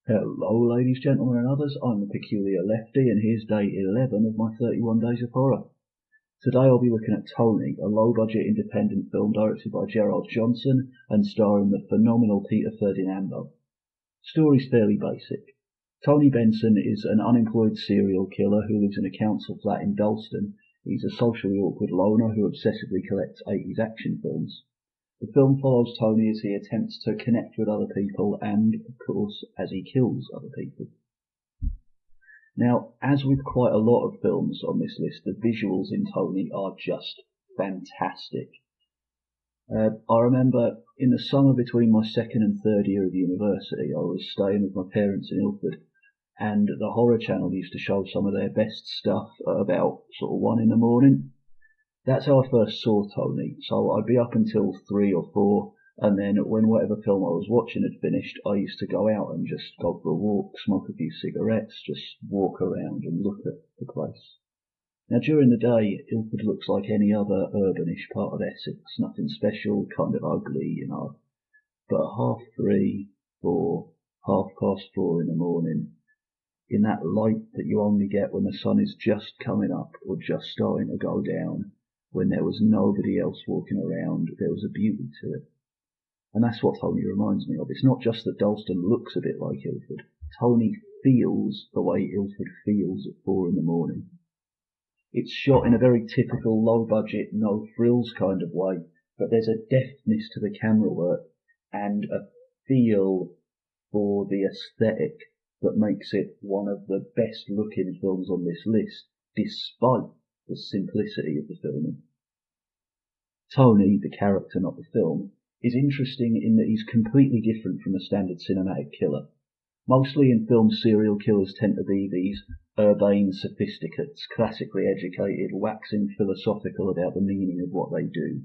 Hello, ladies, gentlemen, and others. I'm the Peculiar Lefty, and here's day 11 of my 31 Days of Horror. Today I'll be looking at Tony, a low-budget independent film directed by Gerard Johnson and starring the phenomenal Peter Ferdinando. Story's fairly basic. Tony Benson is an unemployed serial killer who lives in a council flat in Dalston. He's a socially awkward loner who obsessively collects 80s action films. The film follows Tony as he attempts to connect with other people and, of course, as he kills other people. Now, as with quite a lot of films on this list, the visuals in Tony are just fantastic. I remember in the summer between my second and third year of university, I was staying with my parents in Ilford, and the Horror Channel used to show some of their best stuff at about sort of 1 in the morning. That's how I first saw Tony, so I'd be up until 3 or 4, and then when whatever film I was watching had finished, I used to go out and just go for a walk, smoke a few cigarettes, just walk around and look at the place. Now during the day, Ilford looks like any other urbanish part of Essex, nothing special, kind of ugly, but at 3:30, 4, 4:30 in the morning, in that light that you only get when the sun is just coming up or just starting to go down, when there was nobody else walking around, there was a beauty to it. And that's what Tony reminds me of. It's not just that Dalston looks a bit like Ilford. Tony feels the way Ilford feels at 4 in the morning. It's shot in a very typical low-budget, no-frills kind of way, but there's a deftness to the camera work and a feel for the aesthetic that makes it one of the best-looking films on this list, despite the simplicity of the filming. Tony, the character, not the film, is interesting in that he's completely different from a standard cinematic killer. Mostly in films, serial killers tend to be these urbane sophisticates, classically educated, waxing philosophical about the meaning of what they do.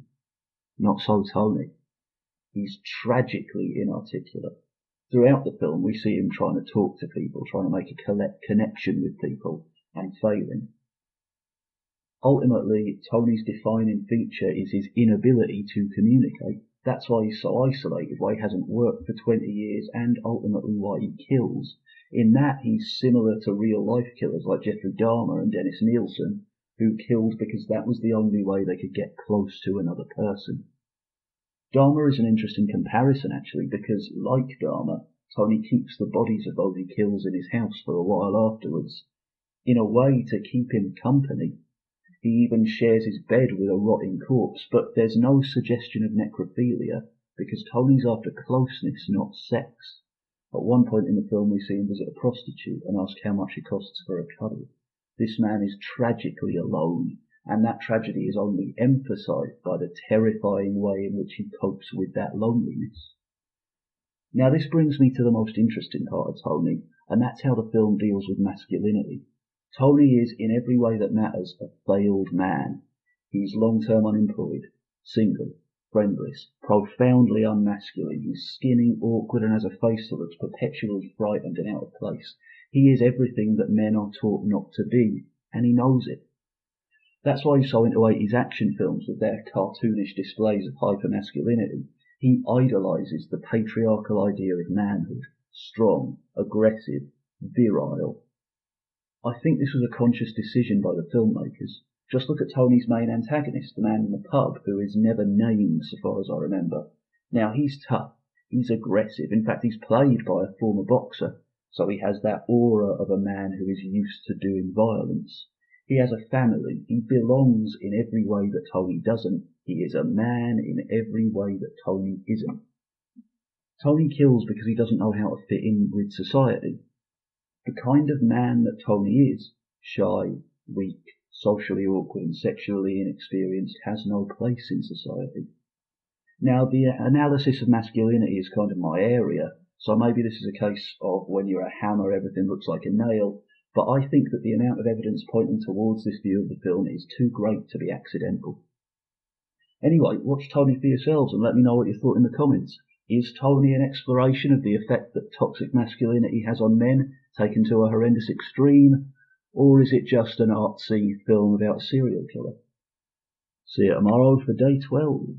Not so Tony. He's tragically inarticulate. Throughout the film, we see him trying to talk to people, trying to make a connection with people, and failing. Ultimately, Tony's defining feature is his inability to communicate. That's why he's so isolated, why he hasn't worked for 20 years, and ultimately why he kills. In that, he's similar to real-life killers like Jeffrey Dahmer and Dennis Nielsen, who killed because that was the only way they could get close to another person. Dahmer is an interesting comparison, actually, because, like Dahmer, Tony keeps the bodies of those he kills in his house for a while afterwards, in a way to keep him company. He even shares his bed with a rotting corpse, but there's no suggestion of necrophilia, because Tony's after closeness, not sex. At one point in the film we see him visit a prostitute and ask how much it costs for a cuddle. This man is tragically alone, and that tragedy is only emphasized by the terrifying way in which he copes with that loneliness. Now this brings me to the most interesting part of Tony, and that's how the film deals with masculinity. Tony is, in every way that matters, a failed man. He's long-term unemployed, single, friendless, profoundly unmasculine. He's skinny, awkward, and has a face that looks perpetually frightened and out of place. He is everything that men are taught not to be, and he knows it. That's why he's so into 80s action films with their cartoonish displays of hypermasculinity. He idolizes the patriarchal idea of manhood, strong, aggressive, virile. I think this was a conscious decision by the filmmakers. Just look at Tony's main antagonist, the man in the pub, who is never named so far as I remember. Now, he's tough, he's aggressive, in fact he's played by a former boxer, so he has that aura of a man who is used to doing violence. He has a family, he belongs in every way that Tony doesn't. He is a man in every way that Tony isn't. Tony kills because he doesn't know how to fit in with society. The kind of man that Tony is, shy, weak, socially awkward and sexually inexperienced, has no place in society. Now, the analysis of masculinity is kind of my area, so maybe this is a case of when you're a hammer, everything looks like a nail, but I think that the amount of evidence pointing towards this view of the film is too great to be accidental. Anyway, watch Tony for yourselves and let me know what you thought in the comments. Is Tony an exploration of the effect that toxic masculinity has on men, taken to a horrendous extreme, or is it just an artsy film about a serial killer? See you tomorrow for day 12.